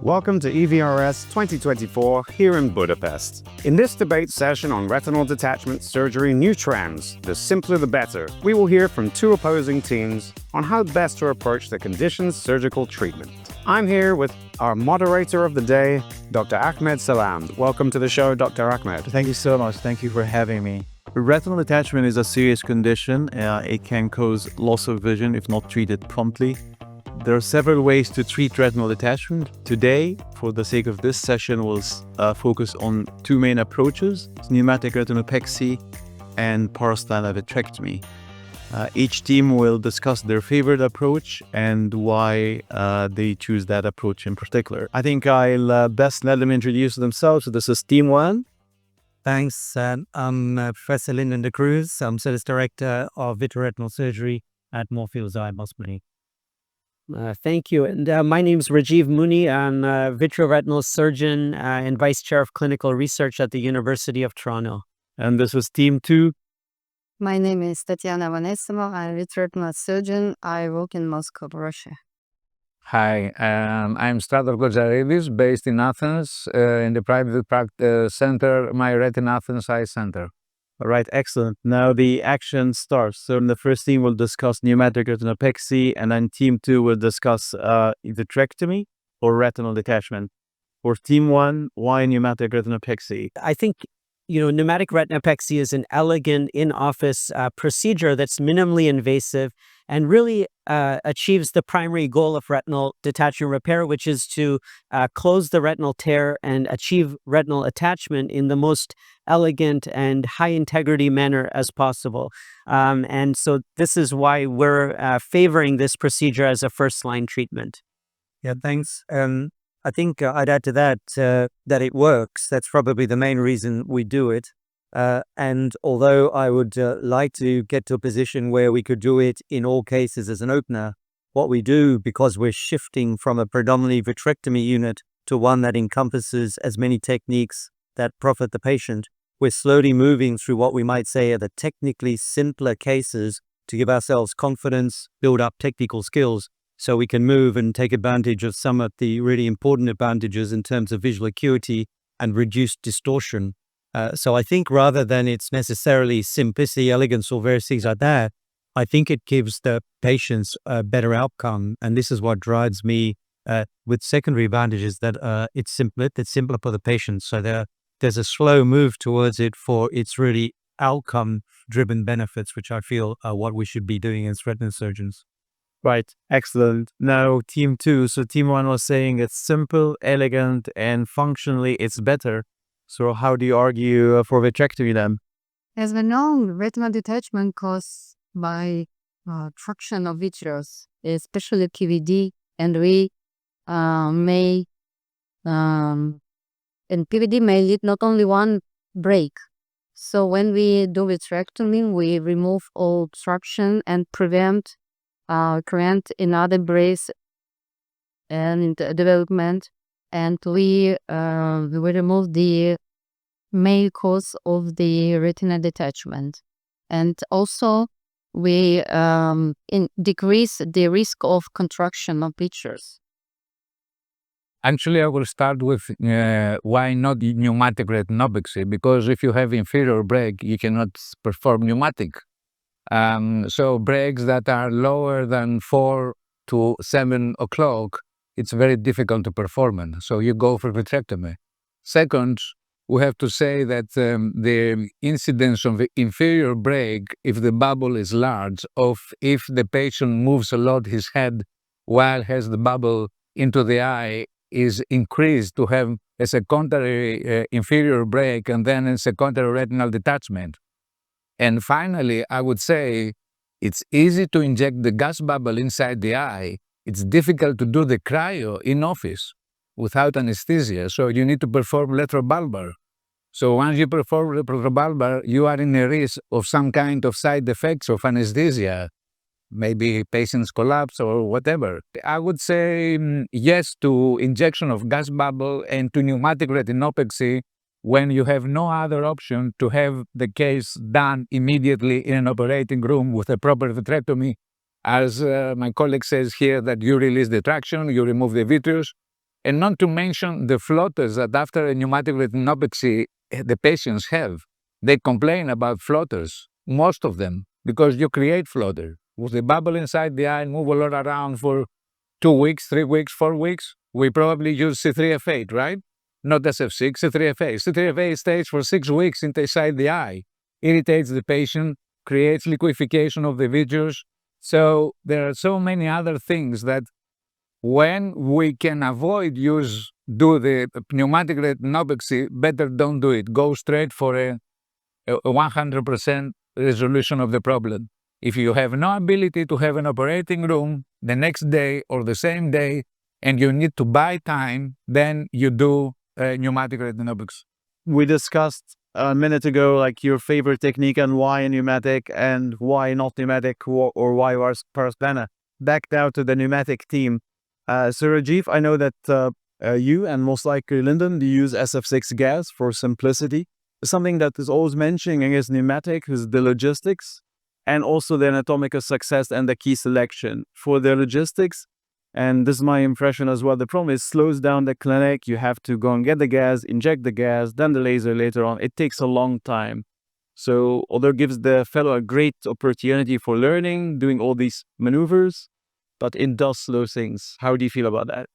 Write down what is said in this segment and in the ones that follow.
Welcome to EVRS 2024 here in Budapest. In this debate session on retinal detachment surgery new trends, the simpler the better, we will hear from two opposing teams on how best to approach the condition's surgical treatment. I'm here with our moderator of the day, Dr. Ahmed Sallam. Welcome to the show, Dr. Ahmed. Thank you so much. Thank you for having me. Retinal detachment is a serious condition. It can cause loss of vision if not treated promptly. There are several ways to treat retinal detachment. Today, for the sake of this session, we'll focus on two main approaches: pneumatic retinopexy and Plana Vitrectomy. Each team will discuss their favorite approach and why they choose that approach in particular. I think I'll best let them introduce themselves. So this is Team 1. Thanks. I'm Professor Lyndon Cruz. I'm Service Director of Vitreoretinal Surgery at Moorfields Eye Hospital. Thank you. And my name is Rajeev Muni. I'm a vitreoretinal surgeon and Vice Chair of Clinical Research at the University of Toronto. And this is Team 2. My name is Tatyana Avanesova. I'm a vitreoretinal surgeon. I work in Moscow, Russia. Hi, I'm Stratos Gotzaridis, based in Athens, in the private practice center, my Retinal Athens Eye Center. All right, excellent. Now the action starts. So in the first team, we'll discuss pneumatic retinopexy, and then Team 2 will discuss vitrectomy or retinal detachment. For Team 1, why pneumatic retinopexy? I think, pneumatic retinopexy is an elegant in-office procedure that's minimally invasive and really achieves the primary goal of retinal detachment repair, which is to close the retinal tear and achieve retinal attachment in the most elegant and high-integrity manner as possible. And so this is why we're favoring this procedure as a first-line treatment. Yeah, thanks. I think I'd add to that that it works. That's probably the main reason we do it. And although I would like to get to a position where we could do it in all cases as an opener, what we do, because we're shifting from a predominantly vitrectomy unit to one that encompasses as many techniques that profit the patient, we're slowly moving through what we might say are the technically simpler cases to give ourselves confidence, build up technical skills, so we can move and take advantage of some of the really important advantages in terms of visual acuity and reduced distortion. So I think rather than it's necessarily simplicity, elegance, or various things like that, I think it gives the patients a better outcome. And this is what drives me with secondary advantages that it's simpler for the patient. So there's a slow move towards it for its really outcome-driven benefits, which I feel are what we should be doing as retinal surgeons. Right, excellent. Now Team 2. So Team 1 was saying it's simple, elegant, and functionally it's better. So how do you argue for vitrectomy then? As we know, retinal detachment caused by traction of vitreous, especially PVD, and we may and PVD may lead not only one break. So when we do vitrectomy, we remove all obstruction and prevent current in other breaks and development, and we remove the main cause of the retinal detachment, and also we decrease the risk of contraction of pictures. Actually, I will start with why not pneumatic retinopexy, because if you have inferior break, you cannot perform pneumatic. So breaks that are lower than 4 to 7 o'clock, it's very difficult to perform it. So you go for vitrectomy. Second, we have to say that the incidence of the inferior break, if the bubble is large, or if the patient moves a lot his head while has the bubble into the eye, is increased to have a secondary inferior break and then a secondary retinal detachment. And finally, I would say it's easy to inject the gas bubble inside the eye. It's difficult to do the cryo in office without anesthesia. So you need to perform retrobulbar. So once you perform retrobulbar, you are in a risk of some kind of side effects of anesthesia, maybe patients collapse or whatever. I would say yes to injection of gas bubble and to pneumatic retinopexy when you have no other option to have the case done immediately in an operating room with a proper vitrectomy. As my colleague says here, that you release the traction, you remove the vitreous, And not to mention the floaters that after a pneumatic retinopexy the patients have. They complain about floaters, most of them, because you create floater. With the bubble inside the eye, move a lot around for 2 weeks, 3 weeks, 4 weeks, we probably use C3F8, right? Not SF6, C3F8. C3F8 stays for 6 weeks inside the eye, irritates the patient, creates liquefaction of the vitreous. So there are so many other things that when we can avoid do the pneumatic retinopexy, better don't do it. Go straight for a 100% resolution of the problem. If you have no ability to have an operating room the next day or the same day, and you need to buy time, then you do pneumatic retinopexy. We discussed a minute ago, like your favorite technique and why pneumatic and why not pneumatic or why Plana. Back now to the pneumatic team. So Rajeev, I know that you and most likely Lyndon, you use SF6 gas for simplicity. Something that is always mentioning is pneumatic is the logistics and also the anatomical success and the key selection. For the logistics, and this is my impression as well, the problem is slows down the clinic. You have to go and get the gas, inject the gas, then the laser later on. It takes a long time. So although it gives the fellow a great opportunity for learning, doing all these maneuvers, but it does slow things. How do you feel about that?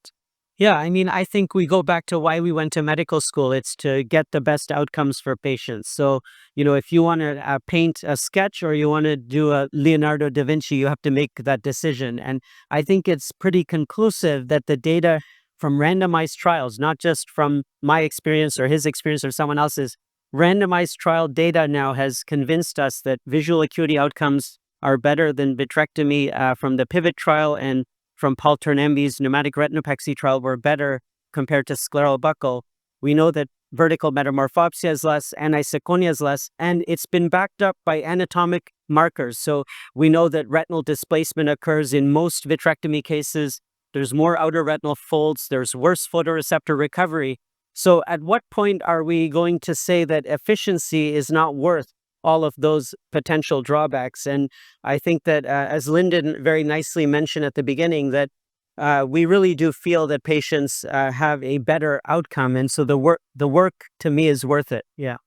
Yeah, I mean, I think we go back to why we went to medical school. It's to get the best outcomes for patients. So, if you want to paint a sketch or you want to do a Leonardo da Vinci, you have to make that decision. And I think it's pretty conclusive that the data from randomized trials, not just from my experience or his experience or someone else's, randomized trial data now has convinced us that visual acuity outcomes are better than vitrectomy from the PIVOT trial, and from Paul Turnambi's pneumatic retinopexy trial were better compared to scleral buckle. We know that vertical metamorphopsia is less, anisoconia is less, and it's been backed up by anatomic markers. So we know that retinal displacement occurs in most vitrectomy cases. There's more outer retinal folds. There's worse photoreceptor recovery. So at what point are we going to say that efficiency is not worth all of those potential drawbacks? And I think that, as Lyndon very nicely mentioned at the beginning, that we really do feel that patients have a better outcome. And so the work to me is worth it. Yeah.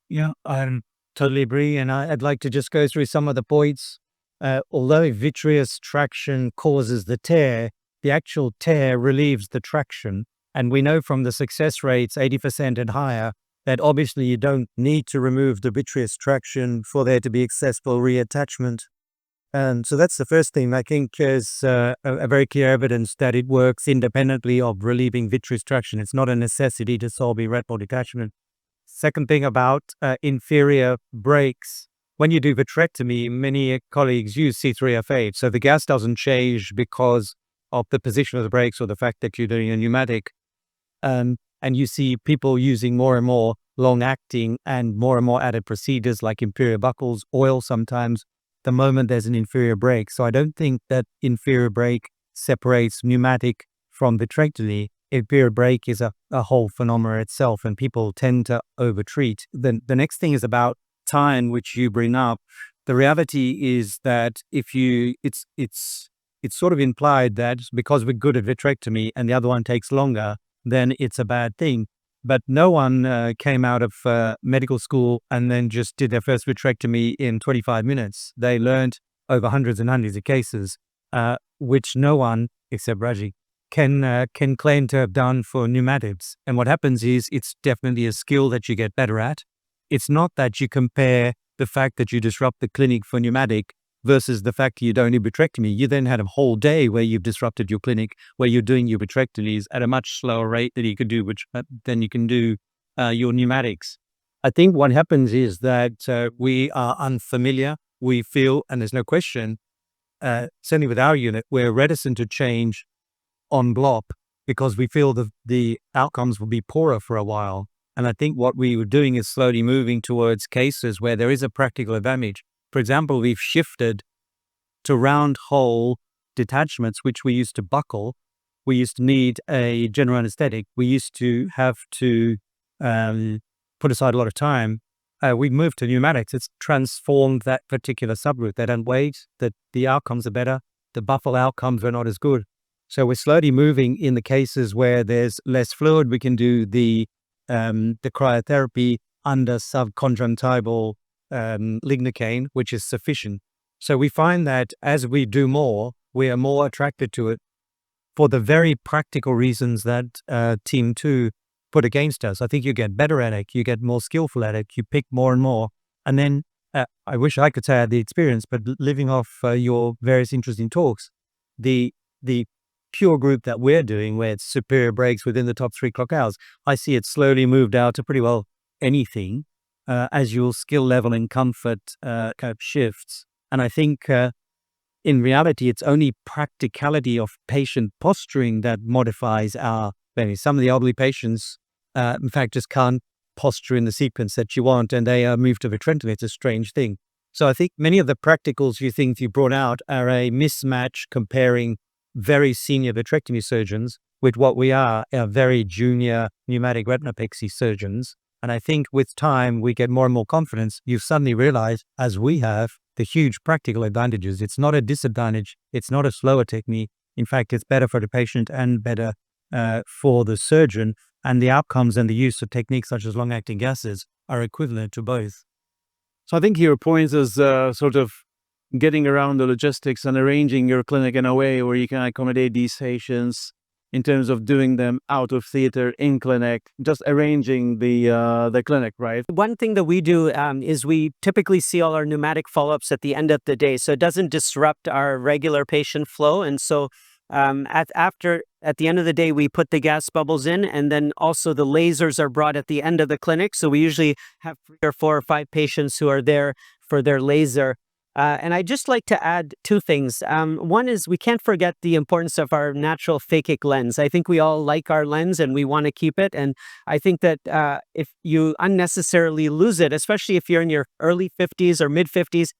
Yeah, I totally agree. And I'd like to just go through some of the points. Although vitreous traction causes the tear, the actual tear relieves the traction. And we know from the success rates, 80% and higher, that obviously you don't need to remove the vitreous traction for there to be successful reattachment. And so that's the first thing. I think is a very clear evidence that it works independently of relieving vitreous traction. It's not a necessity to solve retinal detachment. Second thing about inferior breaks. When you do vitrectomy, many colleagues use C3F8. So the gas doesn't change because of the position of the brakes or the fact that you're doing a pneumatic. And you see people using more and more long-acting and more added procedures like inferior buckles, oil sometimes, the moment there's an inferior break. So I don't think that inferior break separates pneumatic from vitrectomy. Inferior break is a whole phenomenon itself, and people tend to overtreat. Then the next thing is about time, which you bring up. The reality is that it's sort of implied that because we're good at vitrectomy and the other one takes longer, then it's a bad thing. But no one came out of medical school and then just did their first vitrectomy in 25 minutes. They learned over hundreds and hundreds of cases, which no one, except Rajeev, can claim to have done for pneumatics. And what happens is it's definitely a skill that you get better at. It's not that you compare the fact that you disrupt the clinic for pneumatic versus the fact that you don't do vitrectomy. You then had a whole day where you've disrupted your clinic, where you're doing your vitrectomies at a much slower rate than you can do your pneumatics. I think what happens is that we are unfamiliar. We feel, and there's no question, certainly with our unit, we're reticent to change en bloc because we feel that the outcomes will be poorer for a while. And I think what we were doing is slowly moving towards cases where there is a practical advantage. For example, we've shifted to round hole detachments, which we used to buckle. We used to need a general anesthetic. We used to have to put aside a lot of time. We moved to pneumatics. It's transformed that particular subgroup. They don't wait, that the outcomes are better. The buffle outcomes are not as good. So we're slowly moving in the cases where there's less fluid. We can do the cryotherapy under subconjunctival lignocaine, which is sufficient. So we find that as we do more, we are more attracted to it for the very practical reasons that Team 2 put against us. I think you get better at it, you get more skillful at it, you pick more and more. And then I wish I could say I had the experience, but living off your various interesting talks, the pure group that we're doing, where it's superior breaks within the top 3 clock hours, I see it slowly moved out to pretty well anything as your skill level and comfort kind of shifts. And I think in reality, it's only practicality of patient posturing that modifies our value. Some of the elderly patients, in fact, just can't posture in the sequence that you want, and they are moved to vitrectomy. It's a strange thing. So I think many of the practicals you think you brought out are a mismatch comparing very senior vitrectomy surgeons with what we are very junior pneumatic retinopexy surgeons. And I think with time, we get more and more confidence. You suddenly realize, as we have, the huge practical advantages. It's not a disadvantage. It's not a slower technique. In fact, it's better for the patient and better for the surgeon. And the outcomes and the use of techniques such as long-acting gases are equivalent to both. So I think your point is sort of getting around the logistics and arranging your clinic in a way where you can accommodate these patients in terms of doing them out of theater, in clinic, just arranging the clinic, right? One thing that we do is we typically see all our pneumatic follow-ups at the end of the day, so it doesn't disrupt our regular patient flow. And so at the end of the day, we put the gas bubbles in, and then also the lasers are brought at the end of the clinic. So we usually have 3 or 4 or 5 patients who are there for their laser. And I'd just like to add 2 things. One is we can't forget the importance of our natural phakic lens. I think we all like our lens and we want to keep it. And I think that if you unnecessarily lose it, especially if you're in your early 50s or mid 50s,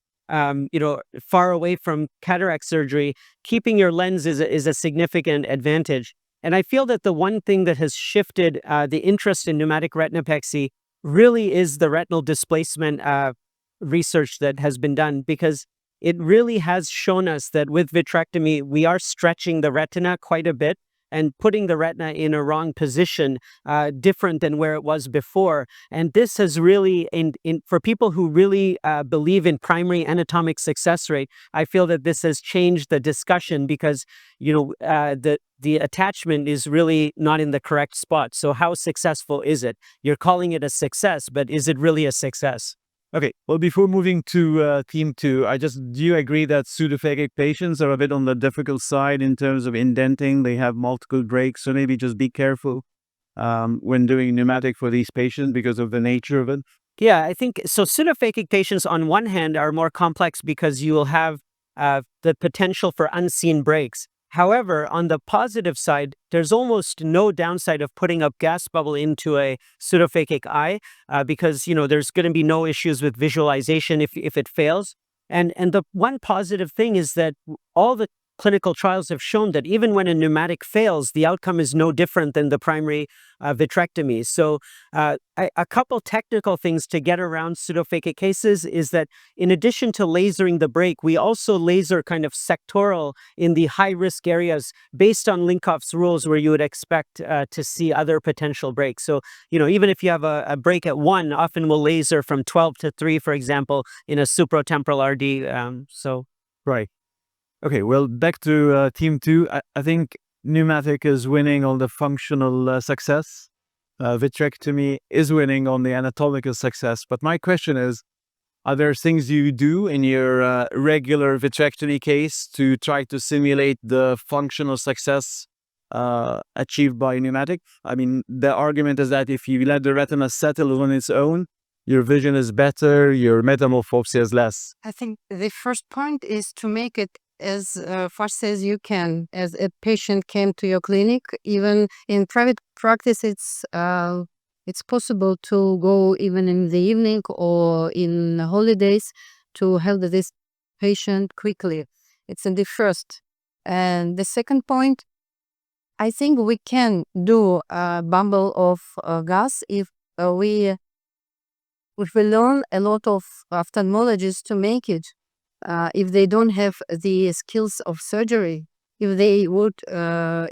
far away from cataract surgery, keeping your lens is a significant advantage. And I feel that the one thing that has shifted the interest in pneumatic retinopexy really is the retinal displacement research that has been done, because it really has shown us that with vitrectomy, we are stretching the retina quite a bit and putting the retina in a wrong position, different than where it was before. And this has really, for people who really believe in primary anatomic success rate, I feel that this has changed the discussion, because the attachment is really not in the correct spot. So how successful is it? You're calling it a success, but is it really a success? Okay, well, before moving to Team 2, do you agree that pseudophakic patients are a bit on the difficult side in terms of indenting? They have multiple breaks, so maybe just be careful when doing pneumatic for these patients because of the nature of it? Yeah, I think so. Pseudophakic patients, on one hand, are more complex because you will have the potential for unseen breaks. However, on the positive side, there's almost no downside of putting up gas bubble into a pseudophakic eye because, there's going to be no issues with visualization if it fails. And the one positive thing is that all the clinical trials have shown that even when a pneumatic fails, the outcome is no different than the primary vitrectomy. So a couple technical things to get around pseudophakic cases is that in addition to lasering the break, we also laser kind of sectoral in the high-risk areas based on Linkoff's rules, where you would expect to see other potential breaks. So, even if you have a break at 1, often we'll laser from 12 to 3, for example, in a supratemporal RD. Right. Okay, well, back to Team 2. I think pneumatic is winning on the functional success. Vitrectomy is winning on the anatomical success. But my question is, are there things you do in your regular vitrectomy case to try to simulate the functional success achieved by pneumatic? I mean, the argument is that if you let the retina settle on its own, your vision is better, your metamorphosis is less. I think the first point is to make it as fast as you can. As a patient came to your clinic, even in private practice, it's possible to go even in the evening or in holidays to help this patient quickly. It's in the first. And the second point, I think we can do a bundle of gas if we learn a lot of ophthalmologists to make it. If they don't have the skills of surgery, if they would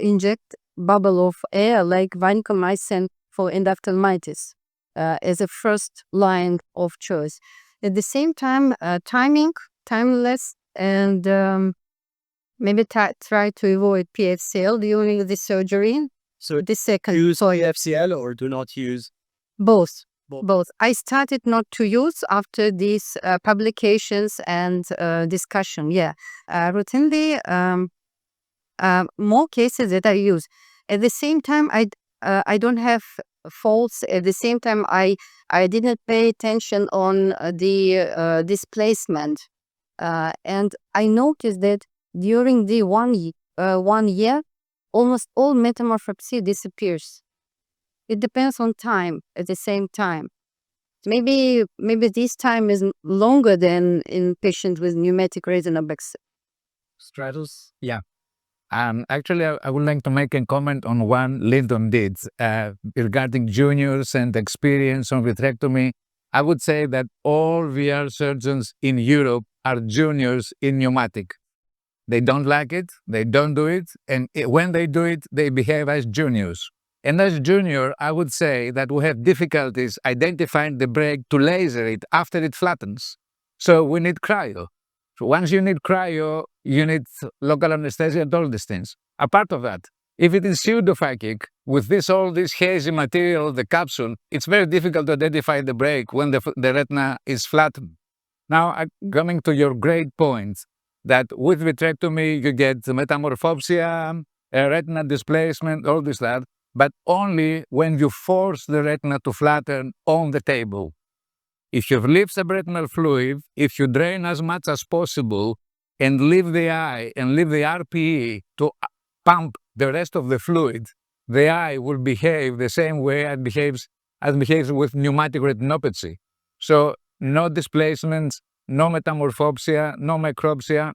inject bubble of air like vancomycin for endophthalmitis as a first line of choice. At the same time, timeless, and maybe try to avoid PFCL during the surgery. So The second use choice. FCL or do not use? Both. Both. Both. I started not to use after these publications and discussion. Yeah, routinely, more cases that I use. At the same time, I don't have faults. At the same time, I didn't pay attention on the displacement, and I noticed that during the 1 year, almost all metamorphopsia disappears. It depends on time. At the same time, maybe this time is longer than in patients with pneumatic retinopexy. Stratos? Yeah. Actually, I would like to make a comment on one Lyndon did regarding juniors and experience on vitrectomy. I would say that all VR surgeons in Europe are juniors in pneumatic. They don't like it, they don't do it, and when they do it, they behave as juniors. And as junior, I would say that we have difficulties identifying the break to laser it after it flattens. So we need cryo. So once you need cryo, you need local anesthesia and all these things. Apart of that, if it is pseudophakic, with all this hazy material, the capsule, it's very difficult to identify the break when the retina is flattened. Now, coming to your great point, that with vitrectomy, you get metamorphopsia, retina displacement, all this, that, but only when you force the retina to flatten on the table. If you leave subretinal fluid, if you drain as much as possible and leave the eye and leave the RPE to pump the rest of the fluid, the eye will behave the same way as behaves with pneumatic retinopexy. So no displacements, no metamorphopsia, no micropsia.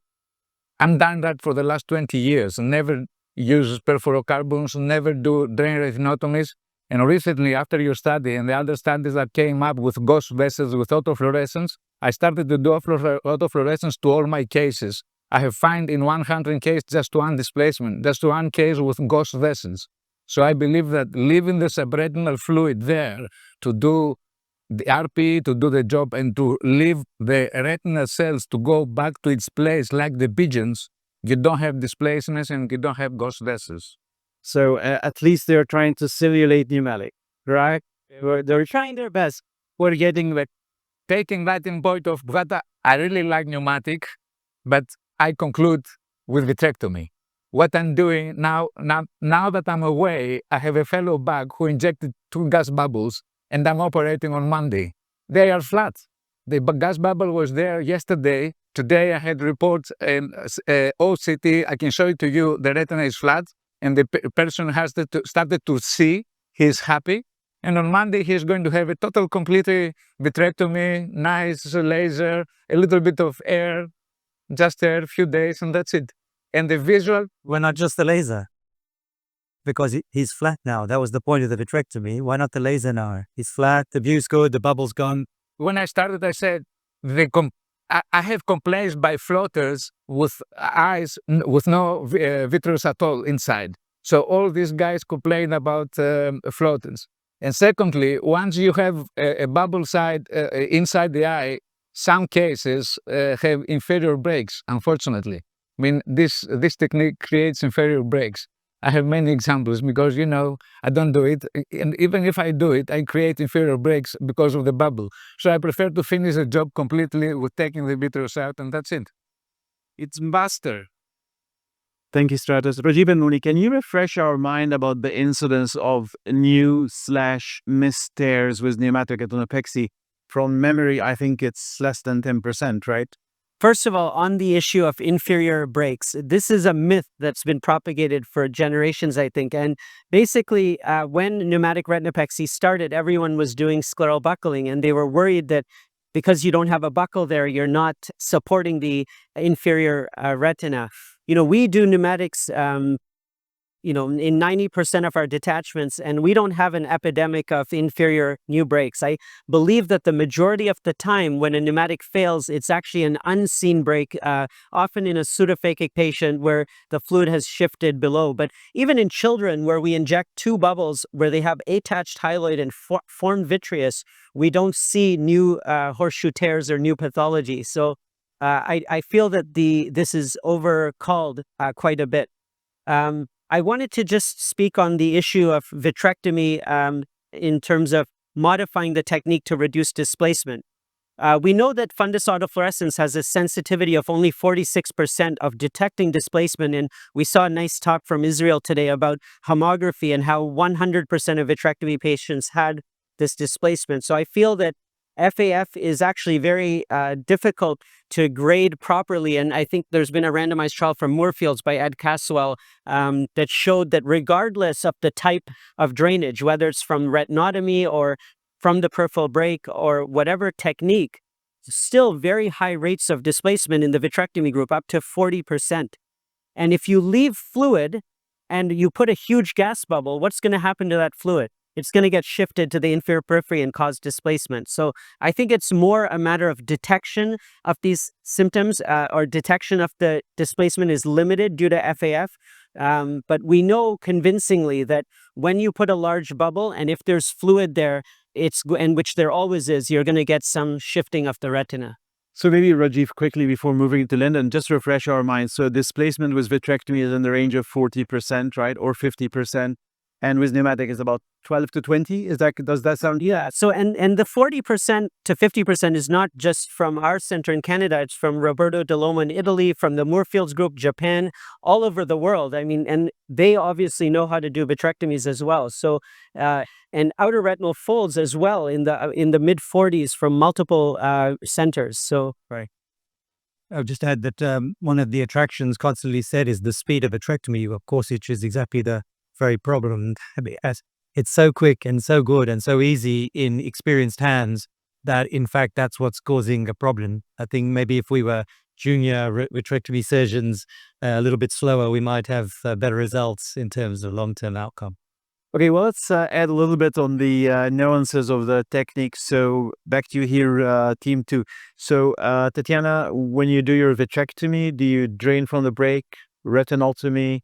I've done that for the last 20 years, never use perfluorocarbons, never do drain retinotomies. And recently, after your study and the other studies that came up with ghost vessels with autofluorescence, I started to do autofluorescence to all my cases. I have found in 100 cases just one displacement, just one case with ghost vessels. So I believe that leaving the subretinal fluid there to do the RP, to do the job, and to leave the retinal cells to go back to its place like the pigeons, you don't have displacements and you don't have ghost vessels. So at least they're trying to simulate pneumatic, right? They're trying their best. We're getting taking that in point of that I really like pneumatic, but I conclude with vitrectomy. What I'm doing now that I'm away, I have a fellow back who injected 2 gas bubbles and I'm operating on Monday. They are flat. The gas bubble was there yesterday. Today I had reports and OCT. I can show it to you. The retina is flat and the person has started to see. He's happy. And on Monday, he's going to have a total, completely vitrectomy, nice laser, a little bit of air, just air, a few days, and that's it. And the visual... Why not just the laser? Because he's flat now. That was the point of the vitrectomy. Why not the laser now? He's flat, the view's good, the bubble's gone. When I started, I said, I have complaints by floaters with eyes with no vitreous at all inside. So all these guys complain about floaters. And secondly, once you have a bubble side inside the eye, some cases have inferior breaks, unfortunately. I mean, this technique creates inferior breaks. I have many examples because, I don't do it. And even if I do it, I create inferior breaks because of the bubble. So I prefer to finish the job completely with taking the vitreous out, and that's it. It's master. Thank you, Stratos. Rajeev and Muni, can you refresh our mind about the incidence of new/missed tears with pneumatic retinopexy? From memory, I think it's less than 10%, right? First of all, on the issue of inferior breaks, this is a myth that's been propagated for generations, I think. And basically, when pneumatic retinopexy started, everyone was doing scleral buckling, and they were worried that because you don't have a buckle there, you're not supporting the inferior retina. We do pneumatics in 90% of our detachments, and we don't have an epidemic of inferior new brakes. I believe that the majority of the time when a pneumatic fails, it's actually an unseen brake, often in a pseudophakic patient where the fluid has shifted below. But even in children where we inject 2 bubbles where they have attached hyaloid and formed vitreous, we don't see new horseshoe tears or new pathology. So I feel that this is overcalled quite a bit. I wanted to just speak on the issue of vitrectomy in terms of modifying the technique to reduce displacement. We know that fundus autofluorescence has a sensitivity of only 46% of detecting displacement, and we saw a nice talk from Israel today about homography and how 100% of vitrectomy patients had this displacement. So I feel that FAF is actually very difficult to grade properly, and I think there's been a randomized trial from Moorfields by Ed Caswell that showed that regardless of the type of drainage, whether it's from retinotomy or from the peripheral brake or whatever technique, still very high rates of displacement in the vitrectomy group, up to 40%. And if you leave fluid and you put a huge gas bubble, what's going to happen to that fluid? It's going to get shifted to the inferior periphery and cause displacement. So I think it's more a matter of detection of these symptoms, or detection of the displacement is limited due to FAF. But we know convincingly that when you put a large bubble and if there's fluid there, and which there always is, you're going to get some shifting of the retina. So maybe Rajeev, quickly before moving to Lyndon, just refresh our minds. So displacement with vitrectomy is in the range of 40%, right? Or 50%. And with pneumatic is about 12 to 20. Does that sound? Yeah. So, and the 40% to 50% is not just from our center in Canada. It's from Roberto De Loma in Italy, from the Moorfields group, Japan, all over the world. I mean, and they obviously know how to do vitrectomies as well. So, and outer retinal folds as well in the mid 40s from multiple centers. So, right. I'll just add that one of the attractions constantly said is the speed of vitrectomy, of course, which is exactly the very problem. As it's so quick and so good and so easy in experienced hands that in fact that's what's causing a problem. I think maybe if we were junior vitrectomy surgeons a little bit slower, we might have better results in terms of long-term outcome. Okay, well, let's add a little bit on the nuances of the technique. So back to you here, team 2. So Tatyana, when you do your vitrectomy, do you drain from the brake, retinotomy,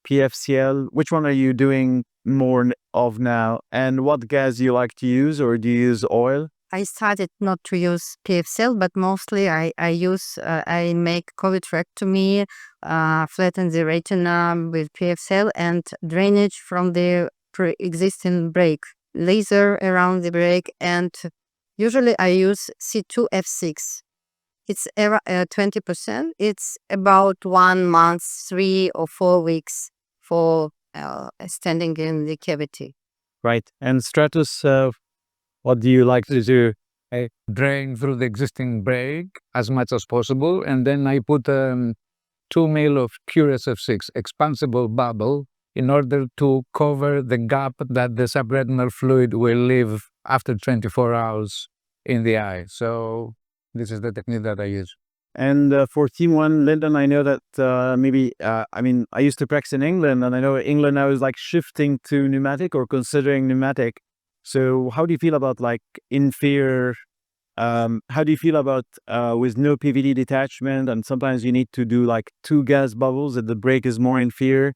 PFCL? Which one are you doing more of now? And what gas do you like to use, or do you use oil? I started not to use PFCL, but mostly I make co-vitrectomy, flatten the retina with PFCL and drainage from the pre-existing brake, laser around the brake, and usually I use C2F6. It's 20%. It's about 1 month, 3 or 4 weeks for standing in the cavity. Right. And Stratos, what do you like to do? I drain through the existing brake as much as possible, and then I put 2 ml of QSF6 expansible bubble in order to cover the gap that the subretinal fluid will leave after 24 hours in the eye. So this is the technique that I use. And for Team 1, Lyndon, I know that I used to practice in England, and I know England now is like shifting to pneumatic or considering pneumatic. So how do you feel about like inferior, how do you feel about with no PVD detachment, and sometimes you need to do like 2 gas bubbles and the brake is more inferior?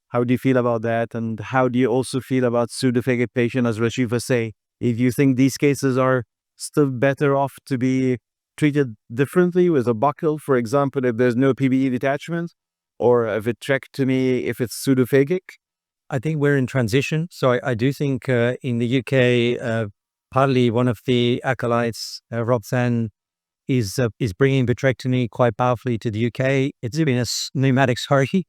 How do you feel about that? And how do you also feel about pseudophakic patient, as Rajeev was saying? If you think these cases are still better off to be treated differently with a buckle, for example, if there's no PVD detachment, or a vitrectomy if it's pseudophakic? I think we're in transition. So I do think in the UK, partly one of the acolytes, Roxanne, is bringing vitrectomy quite powerfully to the UK. It's been a pneumatic, sorry.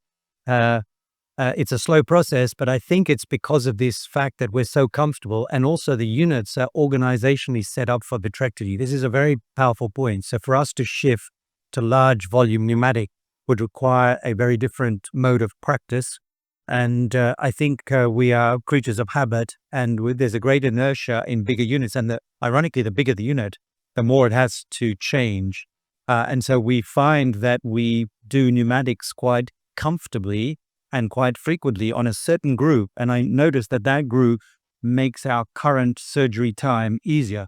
It's a slow process, but I think it's because of this fact that we're so comfortable, and also the units are organizationally set up for vitrectomy. This is a very powerful point. So for us to shift to large volume pneumatic would require a very different mode of practice. And I think we are creatures of habit, and there's a great inertia in bigger units. And ironically, the bigger the unit, the more it has to change. And so we find that we do pneumatics quite comfortably and quite frequently on a certain group. And I noticed that that group makes our current surgery time easier.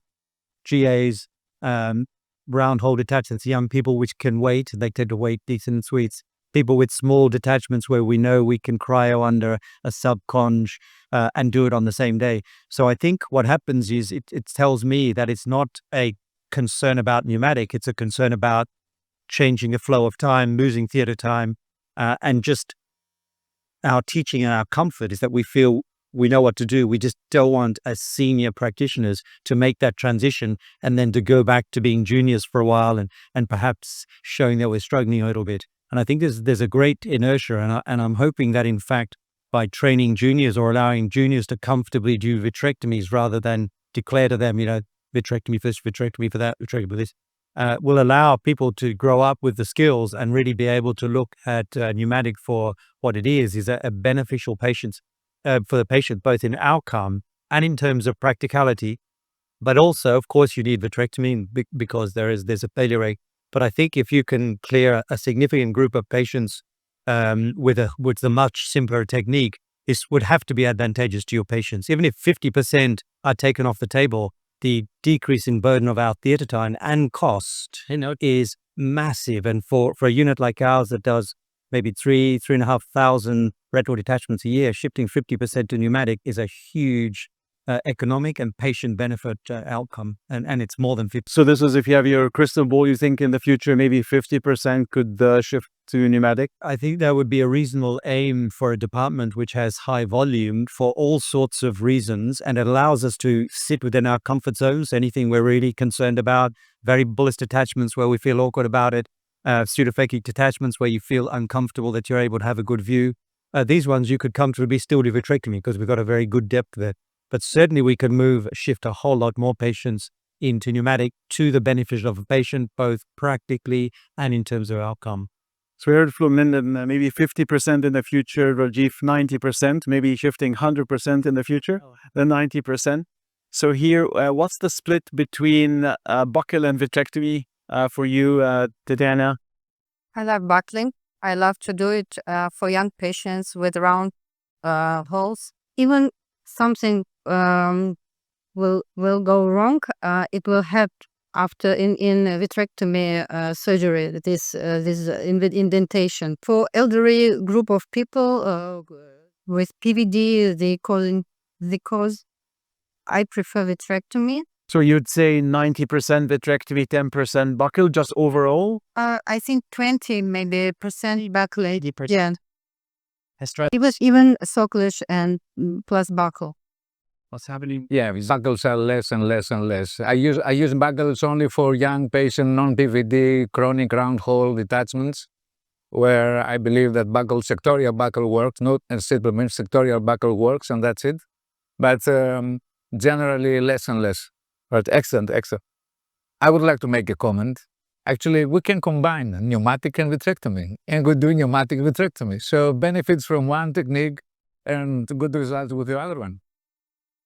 GAs, round hole detachments, young people which can wait, they tend to wait decent suites. People with small detachments where we know we can cryo under a subconj and do it on the same day. So I think what happens is it tells me that it's not a concern about pneumatic, it's a concern about changing the flow of time, losing theater time, and just our teaching and our comfort is that we feel we know what to do. We just don't want as senior practitioners to make that transition and then to go back to being juniors for a while and perhaps showing that we're struggling a little bit. And I think there's a great inertia, and I'm hoping that in fact by training juniors or allowing juniors to comfortably do vitrectomies rather than declare to them, vitrectomy first, vitrectomy for that, vitrectomy for this, will allow people to grow up with the skills and really be able to look at pneumatic for what it is a beneficial for the patient, both in outcome and in terms of practicality. But also, of course, you need vitrectomy because there's a failure rate. But I think if you can clear a significant group of patients with a much simpler technique, this would have to be advantageous to your patients. Even if 50% are taken off the table, the decrease in burden of our theater time and cost, is massive. And for a unit like ours that does maybe 3,500 retinal detachments a year, shifting 50% to pneumatic is a huge economic and patient benefit outcome, and it's more than 50. So this is, if you have your crystal ball, you think in the future maybe 50% could shift to pneumatic? I think that would be a reasonable aim for a department which has high volume for all sorts of reasons, and it allows us to sit within our comfort zones. Anything we're really concerned about, very bullish detachments where we feel awkward about it, pseudophakic detachments where you feel uncomfortable that you're able to have a good view. These ones you could comfortably still do vitrectomy because we've got a very good depth there. But certainly we could shift a whole lot more patients into pneumatic to the benefit of the patient, both practically and in terms of outcome. So we heard from Lyndon, maybe 50% in the future, Rajeev 90%, maybe shifting 100% in the future, then 90%. So here, what's the split between buccal and vitrectomy for you, Tatyana? I love buckling. I love to do it for young patients with round holes. Even something will go wrong, it will help after in vitrectomy surgery. This indentation for elderly group of people with PVD, the cause. I prefer vitrectomy. So you'd say 90% vitrectomy, 10% buccal, just overall? I think 20 maybe percent buckle, 80%. Yeah. It was even socklish and plus buckle. What's happening? Yeah, buckles are less and less and less. I use buckles only for young patient, non-PVD, chronic round hole detachments, where I believe that sectorial buckle works, not a supplement, sectorial buckle works, and that's it. But generally less and less. But excellent. I would like to make a comment. Actually, we can combine pneumatic and vitrectomy, and we do pneumatic vitrectomy. So benefits from one technique and good results with the other one.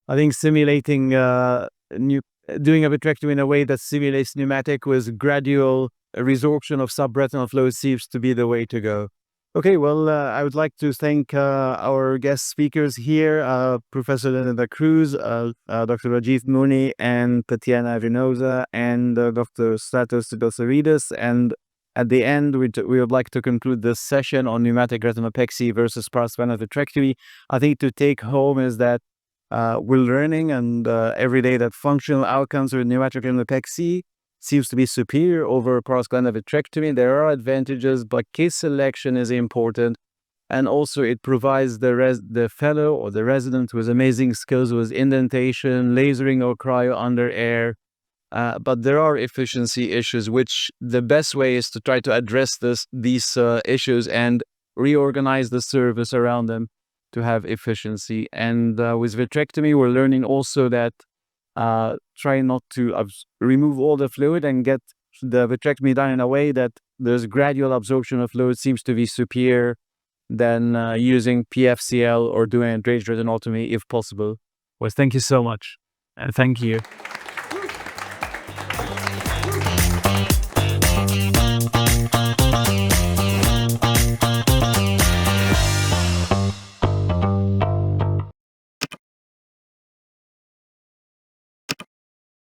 I think simulating doing a vitrectomy in a way that simulates pneumatic with gradual resorption of subretinal fluid seems to be the way to go. Okay, well, I would like to thank our guest speakers here, Professor Lyndon Cruz, Dr. Rajeev Muni, and Tatyana Avanesova, and Dr. Stratos Gotzaridis. And at the end, we would like to conclude this session on pneumatic retinopexy versus Plana Vitrectomy. I think to take home is that we're learning and every day that functional outcomes with pneumatic retinopexy seems to be superior over Plana Vitrectomy. There are advantages, but case selection is important. And also it provides the fellow or the resident with amazing skills with indentation, lasering or cryo under air. But there are efficiency issues, which the best way is to try to address these issues and reorganize the service around them to have efficiency. And with vitrectomy, we're learning also that try not to remove all the fluid and get the vitrectomy done in a way that there's gradual absorption of fluid seems to be superior than using PFCL or doing a drainage retinotomy if possible. Well, thank you so much. Thank you.